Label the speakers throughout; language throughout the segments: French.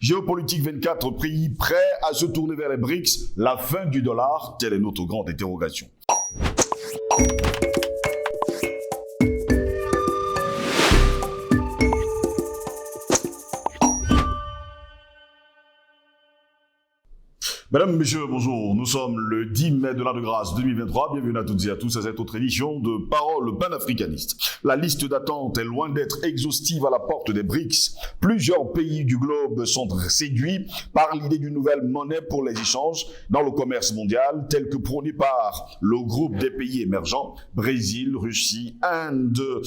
Speaker 1: Géopolitique, 24 pays prêts à se tourner vers les BRICS. La fin du dollar, telle est notre grande interrogation. Mesdames, Messieurs, bonjour. Nous sommes le 10 mai de l'an de grâce 2023. Bienvenue à toutes et à tous à cette autre édition de Parole panafricaniste. La liste d'attente est loin d'être exhaustive à la porte des BRICS. Plusieurs pays du globe sont séduits par l'idée d'une nouvelle monnaie pour les échanges dans le commerce mondial, telle que prônée par le groupe des pays émergents, Brésil, Russie, Inde,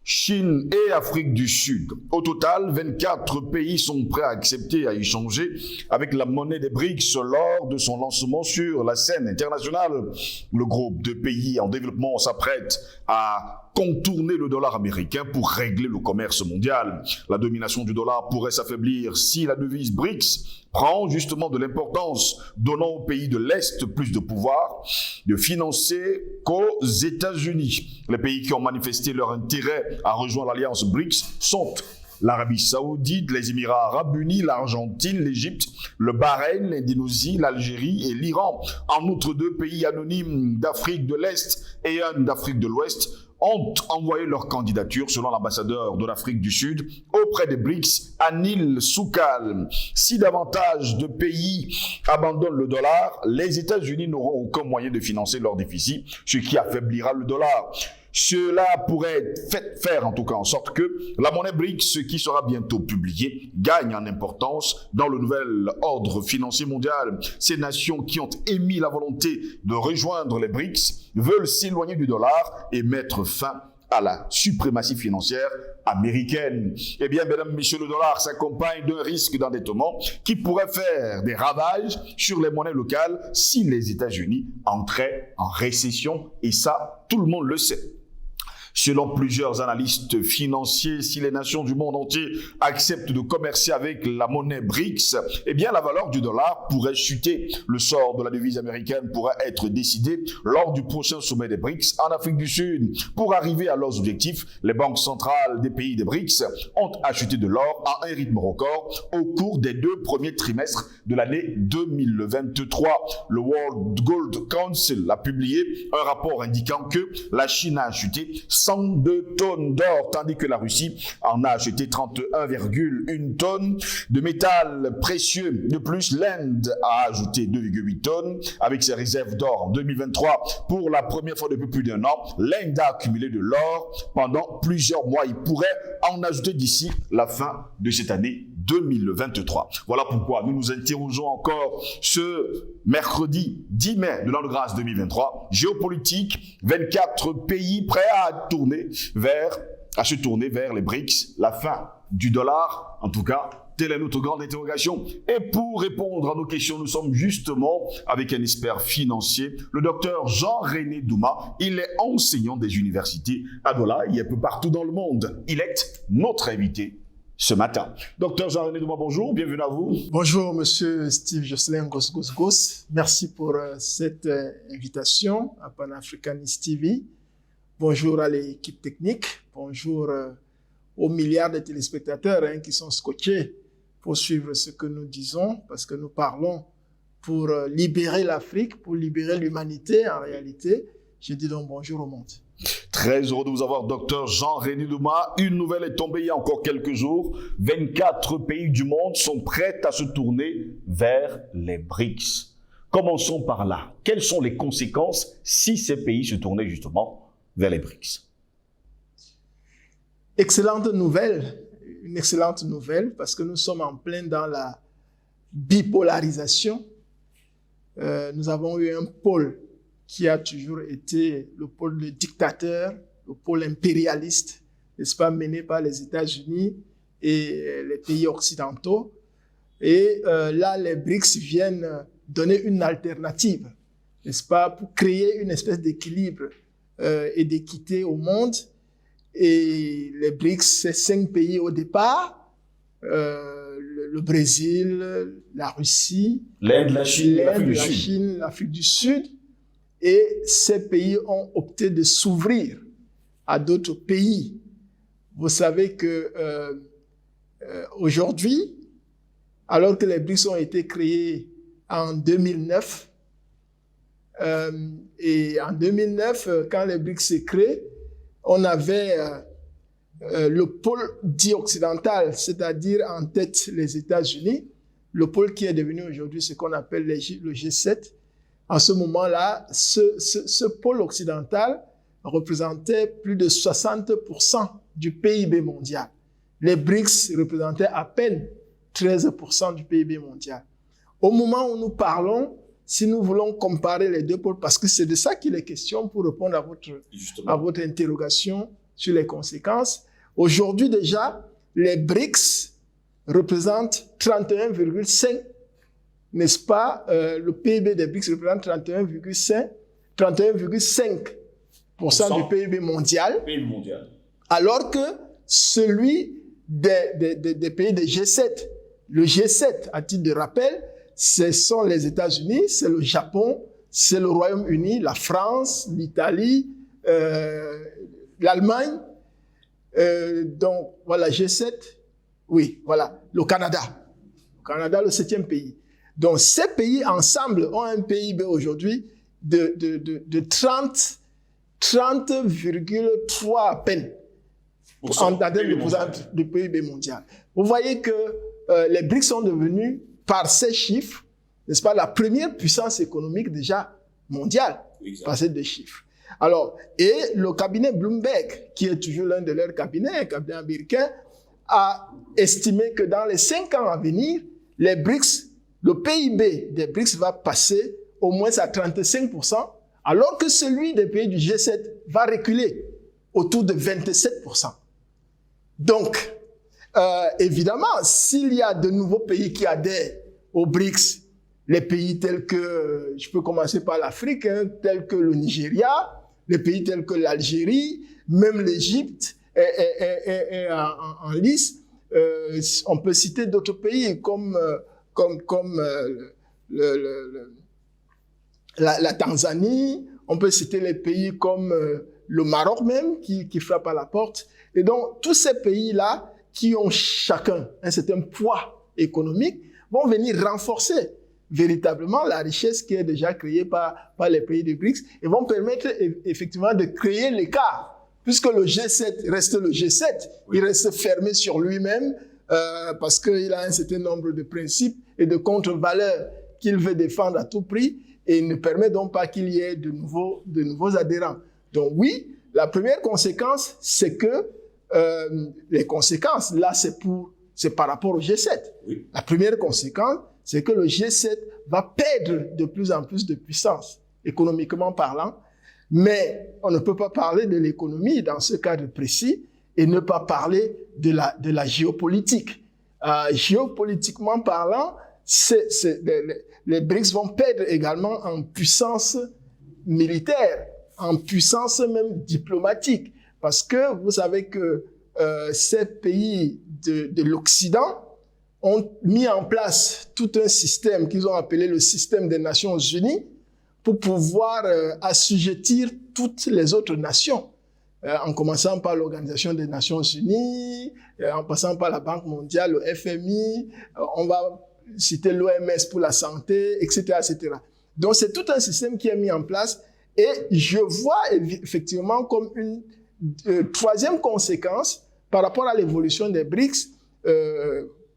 Speaker 1: Chine et Afrique du Sud. Au total, 24 pays sont prêts à accepter à échanger avec la monnaie des BRICS lors de son lancement sur la scène internationale. Le groupe de pays en développement s'apprête à contourner le dollar américain pour régler le commerce mondial. La domination du dollar pourrait s'affaiblir si la devise BRICS prend justement de l'importance, donnant aux pays de l'Est plus de pouvoir de financer qu'aux États-Unis. Les pays qui ont manifesté leur intérêt à rejoindre l'alliance BRICS sont l'Arabie Saoudite, les Émirats Arabes Unis, l'Argentine, l'Égypte, le Bahreïn, l'Indonésie, l'Algérie et l'Iran. En outre, 2 pays anonymes d'Afrique de l'Est et un d'Afrique de l'Ouest ont envoyé leur candidature, selon l'ambassadeur de l'Afrique du Sud, auprès des BRICS, Anil Soukal. Si davantage de pays abandonnent le dollar, les États-Unis n'auront aucun moyen de financer leur déficit, ce qui affaiblira le dollar. Cela pourrait faire en tout cas en sorte que la monnaie BRICS, ce qui sera bientôt publié, gagne en importance dans le nouvel ordre financier mondial. Ces nations qui ont émis la volonté de rejoindre les BRICS veulent s'éloigner du dollar et mettre fin à la suprématie financière américaine. Eh bien, mesdames, messieurs, le dollar s'accompagne d'un risque d'endettement qui pourrait faire des ravages sur les monnaies locales si les États-Unis entraient en récession. Et ça, tout le monde le sait. Selon plusieurs analystes financiers, si les nations du monde entier acceptent de commercer avec la monnaie BRICS, eh bien la valeur du dollar pourrait chuter. Le sort de la devise américaine pourrait être décidé lors du prochain sommet des BRICS en Afrique du Sud. Pour arriver à leurs objectifs, les banques centrales des pays des BRICS ont acheté de l'or à un rythme record au cours des 2 premiers trimestres de l'année 2023. Le World Gold Council a publié un rapport indiquant que la Chine a acheté 102 tonnes d'or, tandis que la Russie en a acheté 31,1 tonnes de métal précieux. De plus, l'Inde a ajouté 2,8 tonnes avec ses réserves d'or en 2023. Pour la première fois depuis plus d'1 an, l'Inde a accumulé de l'or pendant plusieurs mois. Il pourrait en ajouter d'ici la fin de cette année 2023. Voilà pourquoi nous nous interrogeons encore ce mercredi 10 mai de l'an de grâce 2023. Géopolitique, 24 pays prêts à se tourner vers les BRICS. La fin du dollar, en tout cas, telle est notre grande interrogation. Et pour répondre à nos questions, nous sommes justement avec un expert financier, le docteur Jean-René Douma. Il est enseignant des universités à Douala et un peu partout dans le monde. Il est notre invité ce matin. Docteur Jean-René Douma, bonjour, bienvenue à vous.
Speaker 2: Bonjour, monsieur Steve Jocelyn Gos. Merci pour cette invitation à Panafricanist TV. Bonjour à l'équipe technique. Bonjour aux milliards de téléspectateurs qui sont scotchés pour suivre ce que nous disons, parce que nous parlons pour libérer l'Afrique, pour libérer l'humanité en réalité. Je dis donc bonjour au monde.
Speaker 1: Très heureux de vous avoir, docteur Jean-René Douma. Une nouvelle est tombée il y a encore quelques jours. 24 pays du monde sont prêts à se tourner vers les BRICS. Commençons par là. Quelles sont les conséquences si ces pays se tournaient justement vers les BRICS?
Speaker 2: Excellente nouvelle, une excellente nouvelle, parce que nous sommes en plein dans la bipolarisation. Nous avons eu un pôle qui a toujours été le pôle de dictateur, le pôle impérialiste, n'est-ce pas, mené par les États-Unis et les pays occidentaux. Et là, les BRICS viennent donner une alternative, n'est-ce pas, pour créer une espèce d'équilibre et d'équité au monde. Et les BRICS, c'est 5 pays au départ, le Brésil, la Russie,
Speaker 1: l'Inde, la Chine,
Speaker 2: l'Afrique du Sud. Et ces pays ont opté de s'ouvrir à d'autres pays. Vous savez que aujourd'hui, alors que les BRICS ont été créés en 2009. Et en 2009, quand les BRICS s'est créé, on avait le pôle dit occidental, c'est-à-dire en tête les États-Unis, le pôle qui est devenu aujourd'hui ce qu'on appelle le G7. En ce moment-là, ce pôle occidental représentait plus de 60% du PIB mondial. Les BRICS représentaient à peine 13% du PIB mondial. Au moment où nous parlons, si nous voulons comparer les deux pôles, parce que c'est de ça qu'il est question pour répondre à votre interrogation sur les conséquences, aujourd'hui déjà, les BRICS représentent 31,5%. N'est-ce pas, le PIB des BRICS représente 31,5% du PIB mondial, alors que celui des pays des G7, le G7, à titre de rappel, ce sont les États-Unis, c'est le Japon, c'est le Royaume-Uni, la France, l'Italie, l'Allemagne, donc voilà, G7, oui, voilà, le Canada, le 7e pays. Donc, ces pays ensemble ont un PIB aujourd'hui de 30,3 à peine en termes de PIB mondial. Vous voyez que les BRICS sont devenus, par ces chiffres, n'est-ce pas, la première puissance économique déjà mondiale, par ces deux chiffres. Alors, et le cabinet Bloomberg, qui est toujours l'un de leurs cabinets, un cabinet américain, a estimé que dans les 5 ans à venir, les BRICS, le PIB des BRICS va passer au moins à 35%, alors que celui des pays du G7 va reculer autour de 27%. Donc, évidemment, s'il y a de nouveaux pays qui adhèrent aux BRICS, les pays tels que, je peux commencer par l'Afrique, tels que le Nigeria, les pays tels que l'Algérie, même l'Égypte est en lice. On peut citer d'autres pays comme la Tanzanie, on peut citer les pays comme le Maroc même qui frappe à la porte. Et donc, tous ces pays-là qui ont chacun un certain poids économique vont venir renforcer véritablement la richesse qui est déjà créée par les pays des BRICS et vont permettre effectivement de créer l'écart. Puisque le G7 reste le G7, il reste fermé sur lui-même parce qu'il a un certain nombre de principes et de contre-valeurs qu'il veut défendre à tout prix et il ne permet donc pas qu'il y ait de nouveaux adhérents. Donc oui, la première conséquence, c'est que les conséquences, là, c'est par rapport au G7. Oui. La première conséquence, c'est que le G7 va perdre de plus en plus de puissance, économiquement parlant, mais on ne peut pas parler de l'économie dans ce cadre précis et ne pas parler de la géopolitique. Géopolitiquement parlant, les BRICS vont perdre également en puissance militaire, en puissance même diplomatique, parce que vous savez que ces pays de l'Occident ont mis en place tout un système qu'ils ont appelé le système des Nations Unies pour pouvoir assujettir toutes les autres nations, en commençant par l'Organisation des Nations Unies, en passant par la Banque mondiale, le FMI, on va citer l'OMS pour la santé, etc., etc. Donc, c'est tout un système qui est mis en place et je vois effectivement comme une troisième conséquence par rapport à l'évolution des BRICS,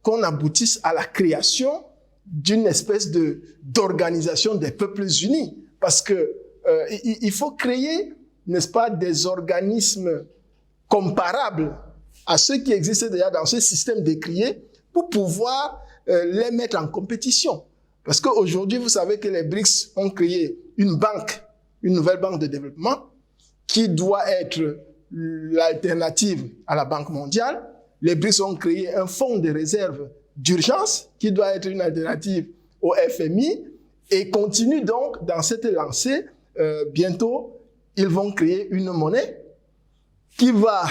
Speaker 2: qu'on aboutisse à la création d'une espèce d'organisation des peuples unis. Parce que il faut créer, n'est-ce pas, des organismes comparables à ceux qui existent déjà dans ce système décrié pour pouvoir les mettre en compétition. Parce qu'aujourd'hui, vous savez que les BRICS ont créé une nouvelle banque de développement qui doit être l'alternative à la Banque mondiale. Les BRICS ont créé un fonds de réserve d'urgence qui doit être une alternative au FMI et continuent donc dans cette lancée. Bientôt, ils vont créer une monnaie qui va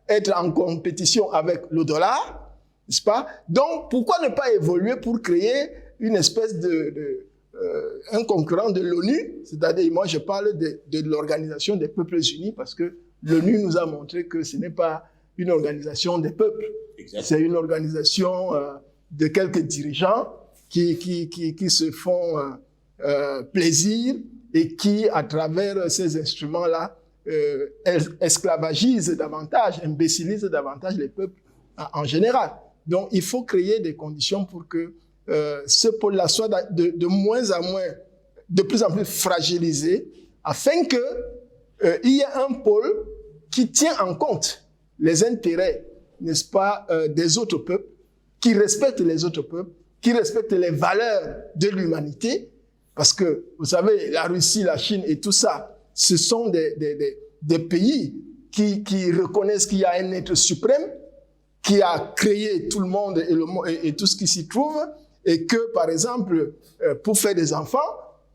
Speaker 2: être en compétition avec le dollar, n'est-ce pas? Donc, pourquoi ne pas évoluer pour créer une espèce un concurrent de l'ONU, c'est-à-dire, moi je parle de l'Organisation des peuples unis parce que l'ONU nous a montré que ce n'est pas une organisation des peuples, c'est une organisation de quelques dirigeants qui se font plaisir et qui, à travers ces instruments-là, esclavagisent davantage, imbécilisent davantage les peuples en général. Donc, il faut créer des conditions pour que ce pôle-là soit de moins en moins, de plus en plus fragilisé, afin que il y ait un pôle qui tient en compte les intérêts, n'est-ce pas, des autres peuples, qui respecte les autres peuples, qui respecte les valeurs de l'humanité, parce que, vous savez, la Russie, la Chine et tout ça, ce sont des pays qui reconnaissent qu'il y a un être suprême, qui a créé tout le monde et tout ce qui s'y trouve, et que, par exemple, pour faire des enfants,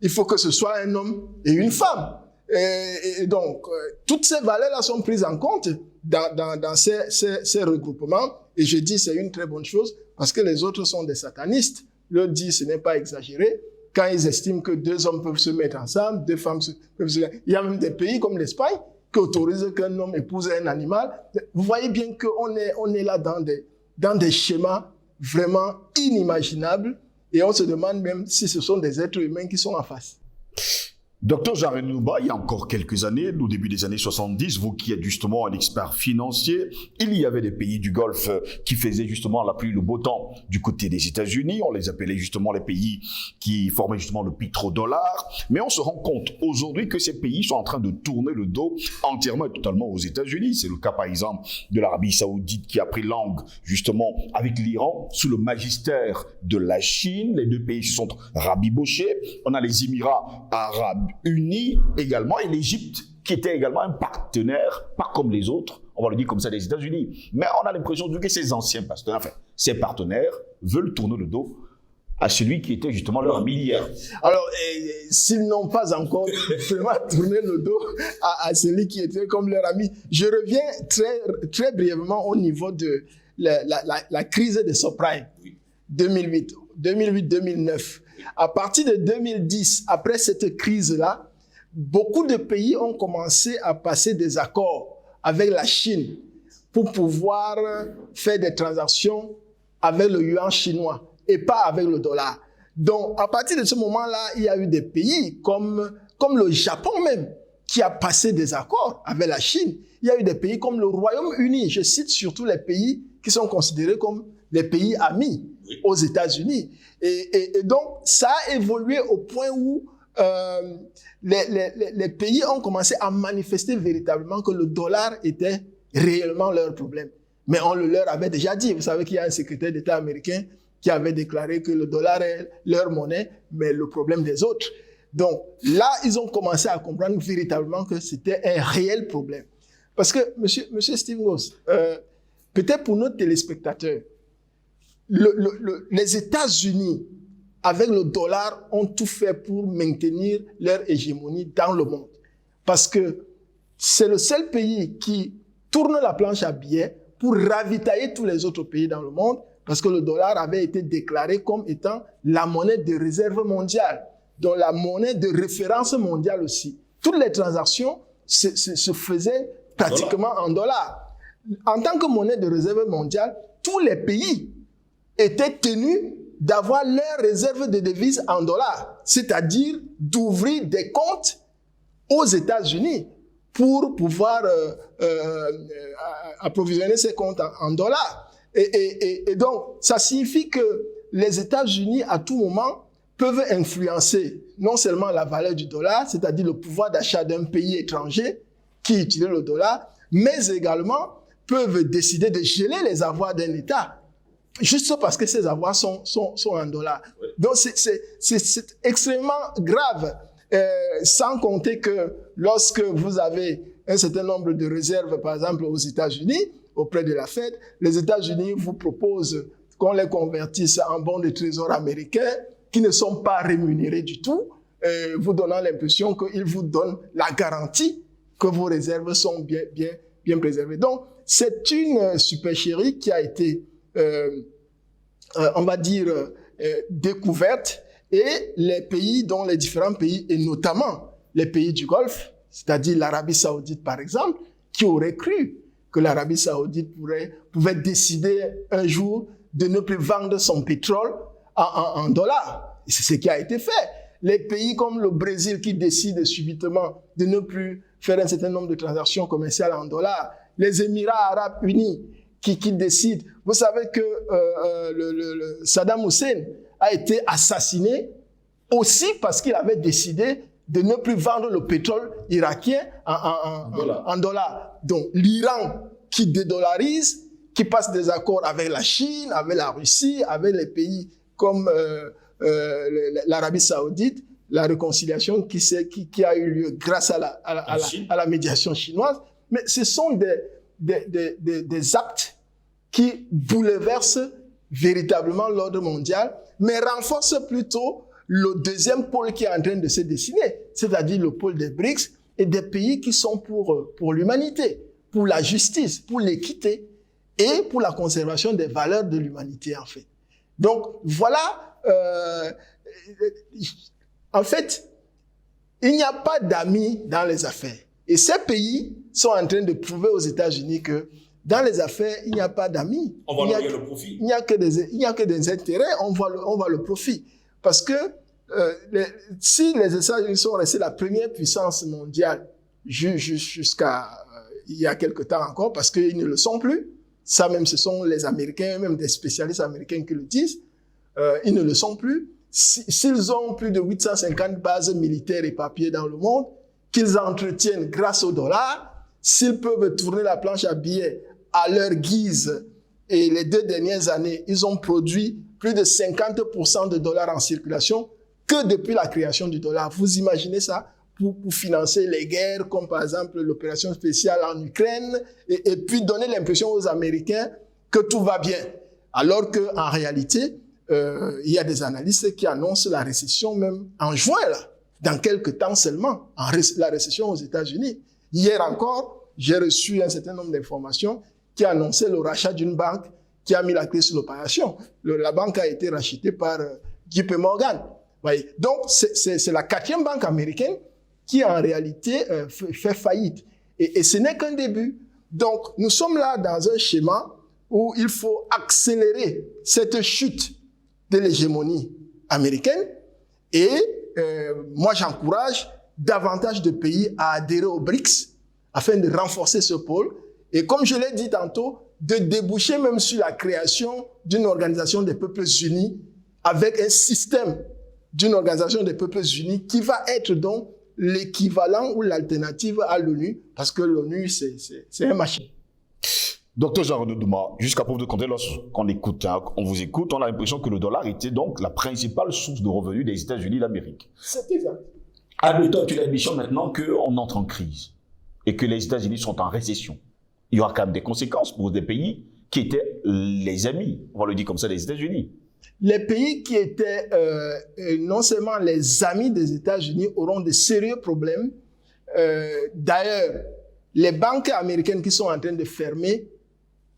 Speaker 2: il faut que ce soit un homme et une femme. Et donc, toutes ces valeurs-là sont prises en compte dans ces regroupements. Et je dis c'est une très bonne chose parce que les autres sont des satanistes. Leur dit ce n'est pas exagéré. Quand ils estiment que 2 hommes peuvent se mettre ensemble, 2 femmes peuvent se mettre. Il y a même des pays comme l'Espagne qui autorisent qu'un homme épouse un animal. Vous voyez bien qu'on est là dans des schémas vraiment inimaginables. Et on se demande même si ce sont des êtres humains qui sont en face.
Speaker 1: Docteur Jean-René Nouba, il y a encore quelques années, au début des années 70, vous qui êtes justement un expert financier, il y avait des pays du Golfe qui faisaient justement la pluie, le beau temps du côté des États-Unis. On les appelait justement les pays qui formaient justement le pétrodollar. Mais on se rend compte aujourd'hui que ces pays sont en train de tourner le dos entièrement et totalement aux États-Unis. C'est le cas par exemple de l'Arabie Saoudite qui a pris langue justement avec l'Iran sous le magistère de la Chine. Les 2 pays se sont rabibochés. On a les Émirats arabes unis également et l'Égypte qui était également un partenaire, pas comme les autres, on va le dire comme ça, des États-Unis. Mais on a l'impression que ces anciens partenaires, enfin, ces partenaires veulent tourner le dos à celui qui était justement leur ami hier.
Speaker 2: Alors, s'ils n'ont pas encore vraiment tourné le dos à celui qui était comme leur ami, je reviens très brièvement au niveau de la crise des subprimes 2008-2009. À partir de 2010, après cette crise-là, beaucoup de pays ont commencé à passer des accords avec la Chine pour pouvoir faire des transactions avec le yuan chinois et pas avec le dollar. Donc, à partir de ce moment-là, il y a eu des pays comme le Japon même qui a passé des accords avec la Chine. Il y a eu des pays comme le Royaume-Uni. Je cite surtout les pays qui sont considérés comme les pays amis aux États-Unis. Et donc, ça a évolué au point où les pays ont commencé à manifester véritablement que le dollar était réellement leur problème. Mais on le leur avait déjà dit. Vous savez qu'il y a un secrétaire d'État américain qui avait déclaré que le dollar est leur monnaie, mais le problème des autres. Donc là, ils ont commencé à comprendre véritablement que c'était un réel problème. Parce que, monsieur Steve Goss, peut-être pour nos téléspectateurs, les États-Unis, avec le dollar, ont tout fait pour maintenir leur hégémonie dans le monde. Parce que c'est le seul pays qui tourne la planche à billets pour ravitailler tous les autres pays dans le monde, parce que le dollar avait été déclaré comme étant la monnaie de réserve mondiale, donc la monnaie de référence mondiale aussi. Toutes les transactions se faisaient pratiquement en dollars. En tant que monnaie de réserve mondiale, tous les pays étaient tenus d'avoir leurs réserves de devises en dollars, c'est-à-dire d'ouvrir des comptes aux États-Unis pour pouvoir approvisionner ces comptes en dollars. Et donc, ça signifie que les États-Unis, à tout moment, peuvent influencer non seulement la valeur du dollar, c'est-à-dire le pouvoir d'achat d'un pays étranger qui utilise le dollar, mais également peuvent décider de geler les avoirs d'un État, juste parce que ces avoirs sont en dollars. Oui. Donc, c'est extrêmement grave, sans compter que lorsque vous avez un certain nombre de réserves, par exemple aux États-Unis, auprès de la Fed, les États-Unis vous proposent qu'on les convertisse en bons de trésor américains qui ne sont pas rémunérés du tout, vous donnant l'impression qu'ils vous donnent la garantie que vos réserves sont bien préservées. Donc, c'est une supercherie qui a été, on va dire, découverte, et les pays, dont les différents pays, et notamment les pays du Golfe, c'est-à-dire l'Arabie Saoudite par exemple, qui aurait cru que l'Arabie Saoudite pouvait décider un jour de ne plus vendre son pétrole en dollars. Et c'est ce qui a été fait. Les pays comme le Brésil qui décident subitement de ne plus faire un certain nombre de transactions commerciales en dollars, les Émirats arabes unis qui décident. Vous savez que Saddam Hussein a été assassiné aussi parce qu'il avait décidé de ne plus vendre le pétrole irakien en dollars. Donc l'Iran qui dédollarise, qui passe des accords avec la Chine, avec la Russie, avec les pays comme l'Arabie Saoudite, la réconciliation qui a eu lieu grâce à la médiation chinoise. Mais ce sont des actes qui bouleversent véritablement l'ordre mondial, mais renforcent plutôt le deuxième pôle qui est en train de se dessiner, c'est-à-dire le pôle des BRICS et des pays qui sont pour l'humanité, pour la justice, pour l'équité et pour la conservation des valeurs de l'humanité, en fait. Donc, voilà, en fait, il n'y a pas d'amis dans les affaires. Et ces pays sont en train de prouver aux États-Unis que dans les affaires, il n'y a pas d'amis.
Speaker 3: On va voir le profit.
Speaker 2: Il n'y a que des intérêts, on voit le profit. Parce que si les États-Unis sont restés la première puissance mondiale jusqu'à il y a quelque temps encore, parce qu'ils ne le sont plus, ça même ce sont les Américains, même des spécialistes américains qui le disent, ils ne le sont plus. S'ils ont plus de 850 bases militaires éparpillées dans le monde, qu'ils entretiennent grâce au dollar, s'ils peuvent tourner la planche à billets à leur guise, et les 2 dernières années, ils ont produit plus de 50% de dollars en circulation que depuis la création du dollar. Vous imaginez ça pour financer les guerres, comme par exemple l'opération spéciale en Ukraine, et puis donner l'impression aux Américains que tout va bien. Alors qu'en réalité, il y a des analystes qui annoncent la récession même en juin, là, dans quelques temps seulement, la récession aux États-Unis. Hier encore, j'ai reçu un certain nombre d'informations qui annonçaient le rachat d'une banque qui a mis la clé sur l'opération. La banque a été rachetée par JP Morgan. Voyez. Donc, c'est la 4e banque américaine qui, en réalité, fait faillite. Et ce n'est qu'un début. Donc, nous sommes là dans un schéma où il faut accélérer cette chute de l'hégémonie américaine. Et moi, j'encourage davantage de pays à adhérer aux BRICS afin de renforcer ce pôle. Et comme je l'ai dit tantôt, de déboucher même sur la création d'une organisation des peuples unis avec un système d'une organisation des peuples unis qui va être donc l'équivalent ou l'alternative à l'ONU, parce que l'ONU, c'est un machin.
Speaker 1: Docteur Jean-René Douma, jusqu'à preuve de contraire, lorsqu'on écoute, on vous écoute, on a l'impression que le dollar était donc la principale source de revenus des États-Unis d'Amérique.
Speaker 2: C'est exact.
Speaker 1: Admettons que l'admission maintenant qu'on entre en crise et que les États-Unis sont en récession. Il y aura quand même des conséquences pour des pays qui étaient les amis, on va le dire comme ça, des États-Unis.
Speaker 2: Les pays qui étaient non seulement les amis des États-Unis auront de sérieux problèmes. D'ailleurs, les banques américaines qui sont en train de fermer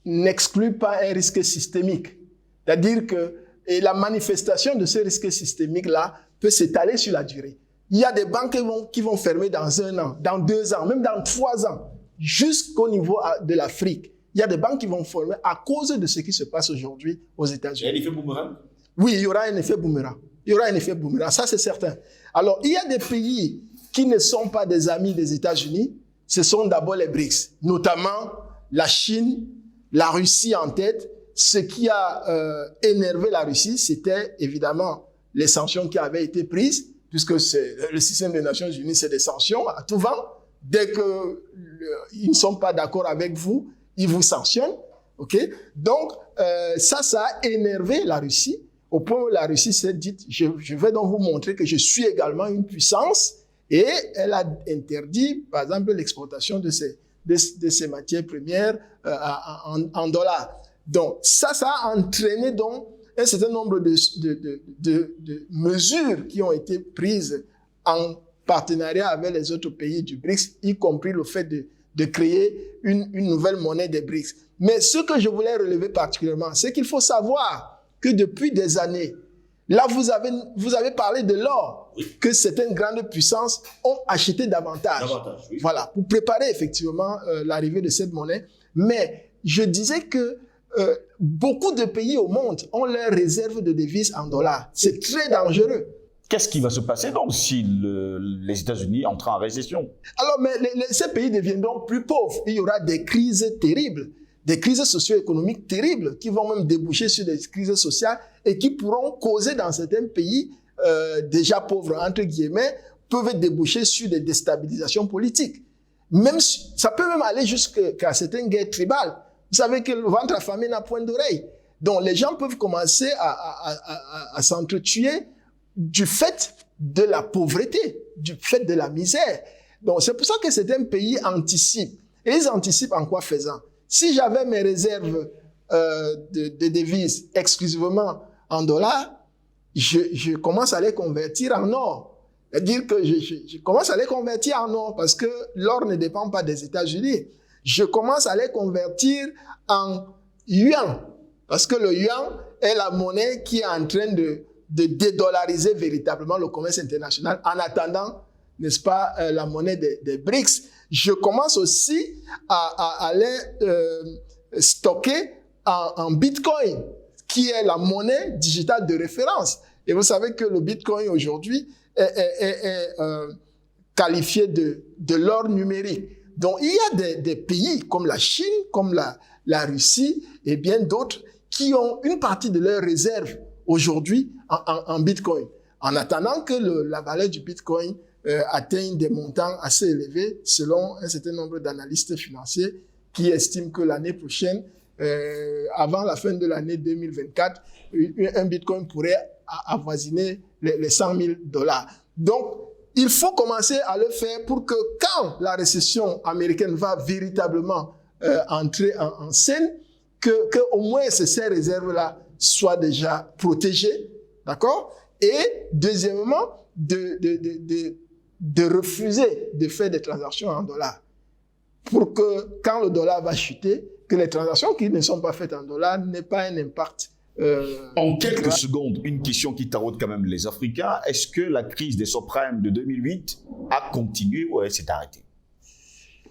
Speaker 2: n'excluent pas un risque systémique. C'est-à-dire que la manifestation de ce risque systémique-là peut s'étaler sur la durée. Il y a des banques qui vont fermer dans 1 an, dans 2 ans, même dans 3 ans, jusqu'au niveau de l'Afrique. Il y a des banques qui vont fermer à cause de ce qui se passe aujourd'hui aux États-Unis.
Speaker 3: Il y a un effet boomerang?
Speaker 2: Oui, il y aura un effet boomerang. Il y aura un effet boomerang, ça c'est certain. Alors, il y a des pays qui ne sont pas des amis des États-Unis. Ce sont d'abord les BRICS, notamment la Chine, la Russie en tête. Ce qui a énervé la Russie, c'était évidemment les sanctions qui avaient été prises, puisque le système des Nations Unies, c'est des sanctions à tout vent. Dès qu'ils ne sont pas d'accord avec vous, ils vous sanctionnent. Okay? Donc, ça a énervé la Russie, au point où la Russie s'est dit, je vais donc vous montrer que je suis également une puissance, et elle a interdit, par exemple, l'exportation de ces matières premières en dollars. Donc, ça a entraîné donc un certain nombre de mesures qui ont été prises en partenariat avec les autres pays du BRICS, y compris le fait de créer une nouvelle monnaie des BRICS. Mais ce que je voulais relever particulièrement, c'est qu'il faut savoir que depuis des années, là vous avez parlé de l'or, oui, que certaines grandes puissances ont acheté davantage. Oui. Voilà, pour préparer effectivement l'arrivée de cette monnaie. Mais je disais que beaucoup de pays au monde ont leurs réserves de devises en dollars. C'est très dangereux.
Speaker 1: Qu'est-ce qui va se passer donc si les États-Unis entrent en récession?
Speaker 2: Alors, mais ces pays deviendront plus pauvres. Il y aura des crises terribles, des crises socio-économiques terribles qui vont même déboucher sur des crises sociales et qui pourront causer dans certains pays déjà pauvres, entre guillemets, peuvent déboucher sur des déstabilisations politiques. Même, ça peut même aller jusqu'à certaines guerres tribales. Vous savez que le ventre affamé n'a point d'oreille. Donc, les gens peuvent commencer à s'entretuer du fait de la pauvreté, du fait de la misère. Donc, c'est pour ça que certains pays anticipent. Et ils anticipent en quoi faisant? Si j'avais mes réserves de devises exclusivement en dollars, je commence à les convertir en or. C'est-à-dire que je commence à les convertir en or parce que l'or ne dépend pas des États-Unis. Je commence à les convertir en yuan parce que le yuan est la monnaie qui est en train de dédollariser véritablement le commerce international en attendant, n'est-ce pas, la monnaie des BRICS. Je commence aussi à les stocker en Bitcoin, qui est la monnaie digitale de référence. Et vous savez que le Bitcoin aujourd'hui est qualifié de l'or numérique. Donc, il y a des pays comme la Chine, comme la Russie et bien d'autres qui ont une partie de leurs réserves aujourd'hui en Bitcoin. En attendant que la valeur du Bitcoin atteigne des montants assez élevés, selon un certain nombre d'analystes financiers qui estiment que l'année prochaine, avant la fin de l'année 2024, un Bitcoin pourrait avoisiner les 100 000 $. Donc, il faut commencer à le faire pour que quand la récession américaine va véritablement entrer en scène, que au moins ces réserves-là soient déjà protégées, d'accord? Et deuxièmement, de refuser de faire des transactions en dollars pour que quand le dollar va chuter, que les transactions qui ne sont pas faites en dollars n'aient pas un impact.
Speaker 1: En quelques secondes, une question qui taraude quand même les Africains. Est-ce que la crise des subprimes de 2008 a continué ou elle s'est arrêtée?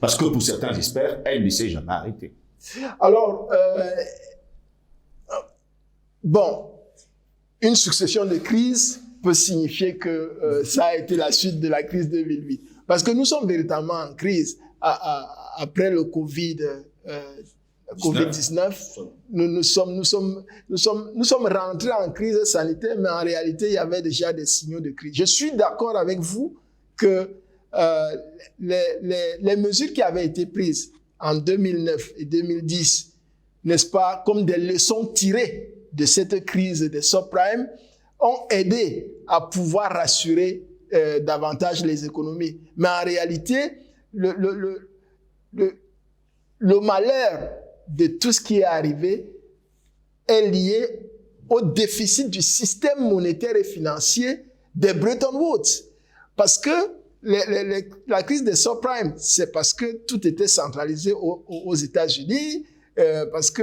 Speaker 1: Parce que pour certains experts, elle ne s'est jamais arrêtée.
Speaker 2: Alors, bon, une succession de crises peut signifier que ça a été la suite de la crise 2008. Parce que nous sommes véritablement en crise après le Covid-19. Nous sommes rentrés en crise sanitaire, mais en réalité, il y avait déjà des signaux de crise. Je suis d'accord avec vous que les mesures qui avaient été prises en 2009 et 2010, n'est-ce pas, comme des leçons tirées de cette crise des subprimes, ont aidé à pouvoir rassurer davantage les économies. Mais en réalité, le malheur de tout ce qui est arrivé est lié au déficit du système monétaire et financier des Bretton Woods. Parce que la crise des subprimes, c'est parce que tout était centralisé aux États-Unis, parce que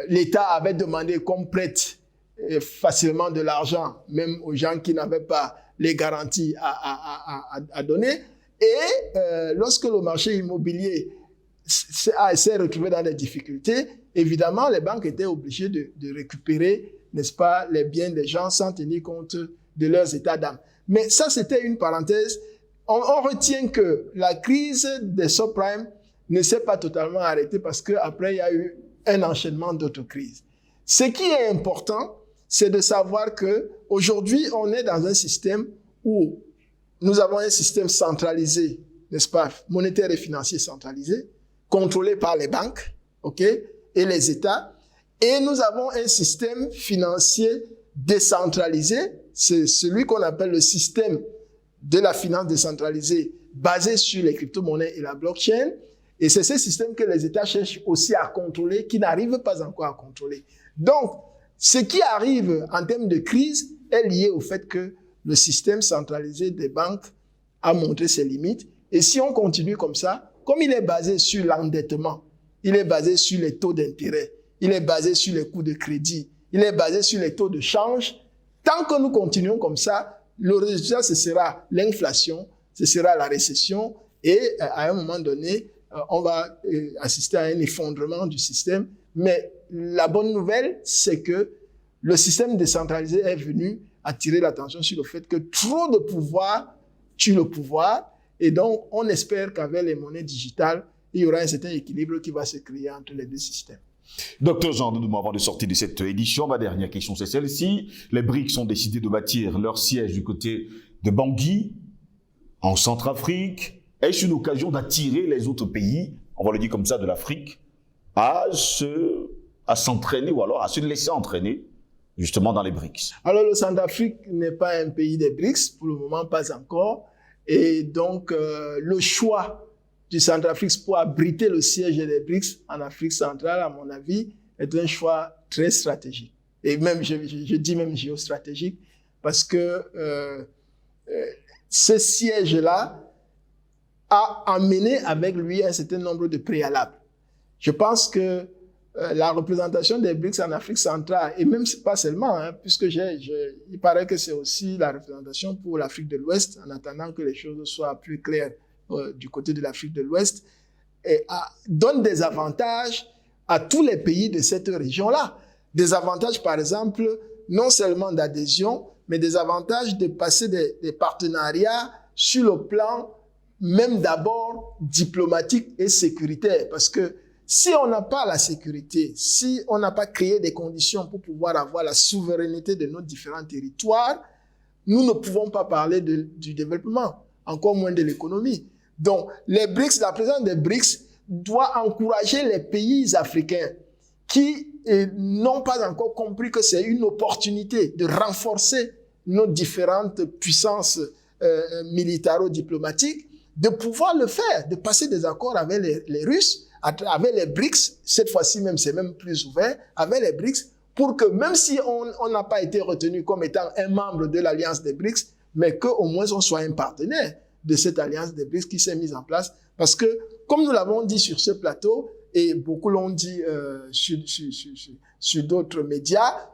Speaker 2: l'État avait demandé qu'on prête facilement de l'argent, même aux gens qui n'avaient pas les garanties à donner. Et lorsque le marché immobilier s'est retrouvé dans des difficultés, évidemment, les banques étaient obligées de récupérer, n'est-ce pas, les biens des gens sans tenir compte de leurs états d'âme. Mais ça, c'était une parenthèse. On retient que la crise des subprimes ne s'est pas totalement arrêtée parce qu'après, il y a eu un enchaînement d'autres crises. Ce qui est important, c'est de savoir qu'aujourd'hui, on est dans un système où nous avons un système centralisé, n'est-ce pas, monétaire et financier centralisé, contrôlé par les banques, ok, et les États. Et nous avons un système financier décentralisé, c'est celui qu'on appelle le système de la finance décentralisée, basé sur les crypto-monnaies et la blockchain. Et c'est ce système que les États cherchent aussi à contrôler, qui n'arrivent pas encore à contrôler. Donc, ce qui arrive en termes de crise est lié au fait que le système centralisé des banques a montré ses limites. Et si on continue comme ça, comme il est basé sur l'endettement, il est basé sur les taux d'intérêt, il est basé sur les coûts de crédit, il est basé sur les taux de change, tant que nous continuons comme ça, le résultat, ce sera l'inflation, ce sera la récession et à un moment donné, on va assister à un effondrement du système. Mais la bonne nouvelle, c'est que le système décentralisé est venu attirer l'attention sur le fait que trop de pouvoir tue le pouvoir. Et donc, on espère qu'avec les monnaies digitales, il y aura un certain équilibre qui va se créer entre les deux systèmes.
Speaker 1: Docteur Jean Ndouma, avant de sortir de cette édition, ma dernière question, c'est celle-ci. Les BRICS ont décidé de bâtir leur siège du côté de Bangui, en Centrafrique. Est-ce une occasion d'attirer les autres pays, on va le dire comme ça, de l'Afrique, à s'entraîner ou alors à se laisser entraîner justement dans les BRICS?
Speaker 2: Alors, le Centrafrique n'est pas un pays des BRICS, pour le moment, pas encore. Et donc, le choix du Centrafrique pour abriter le siège des BRICS en Afrique centrale, à mon avis, est un choix très stratégique. Et même, je dis même géostratégique, parce que ce siège-là a amené avec lui un certain nombre de préalables. Je pense que la représentation des BRICS en Afrique centrale, et même pas seulement, hein, puisque il paraît que c'est aussi la représentation pour l'Afrique de l'Ouest, en attendant que les choses soient plus claires du côté de l'Afrique de l'Ouest, donne des avantages à tous les pays de cette région-là. Des avantages, par exemple, non seulement d'adhésion, mais des avantages de passer des partenariats sur le plan même d'abord diplomatique et sécuritaire, parce que si on n'a pas la sécurité, si on n'a pas créé des conditions pour pouvoir avoir la souveraineté de nos différents territoires, nous ne pouvons pas parler du développement, encore moins de l'économie. Donc, les BRICS, la présence des BRICS doit encourager les pays africains qui n'ont pas encore compris que c'est une opportunité de renforcer nos différentes puissances militaro-diplomatiques, de pouvoir le faire, de passer des accords avec les Russes, avec les BRICS, cette fois-ci même, c'est même plus ouvert, avec les BRICS, pour que même si on n'a pas été retenu comme étant un membre de l'alliance des BRICS, mais qu'au moins on soit un partenaire de cette alliance des BRICS qui s'est mise en place. Parce que, comme nous l'avons dit sur ce plateau, et beaucoup l'ont dit sur d'autres médias,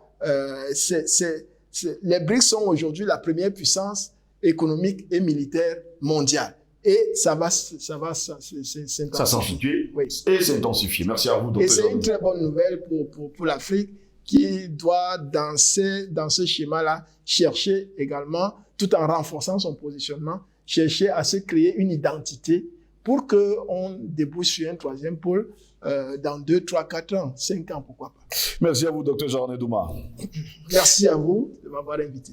Speaker 2: les BRICS sont aujourd'hui la première puissance économique et militaire mondiale. Et ça va s'intensifier.
Speaker 1: Ça s'intensifier,
Speaker 2: oui.
Speaker 1: Et s'intensifier. Merci à vous, docteur.
Speaker 2: Et c'est une très bonne nouvelle pour l'Afrique qui doit, dans ce schéma-là, chercher également, tout en renforçant son positionnement, chercher à se créer une identité pour qu'on débouche sur un troisième pôle dans 2, 3, 4 ans, 5 ans, pourquoi pas.
Speaker 1: Merci à vous, docteur Jean Ndouma.
Speaker 2: Merci à vous de m'avoir invité.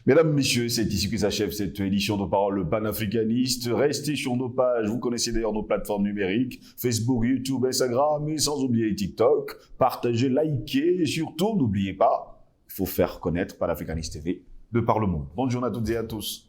Speaker 1: Mesdames, Messieurs, c'est ici que s'achève cette édition de Parole panafricaniste. Restez sur nos pages. Vous connaissez d'ailleurs nos plateformes numériques, Facebook, YouTube, Instagram, et sans oublier TikTok. Partagez, likez, et surtout, n'oubliez pas, il faut faire connaître Panafricanist TV de par le monde. Bonne journée à toutes et à tous.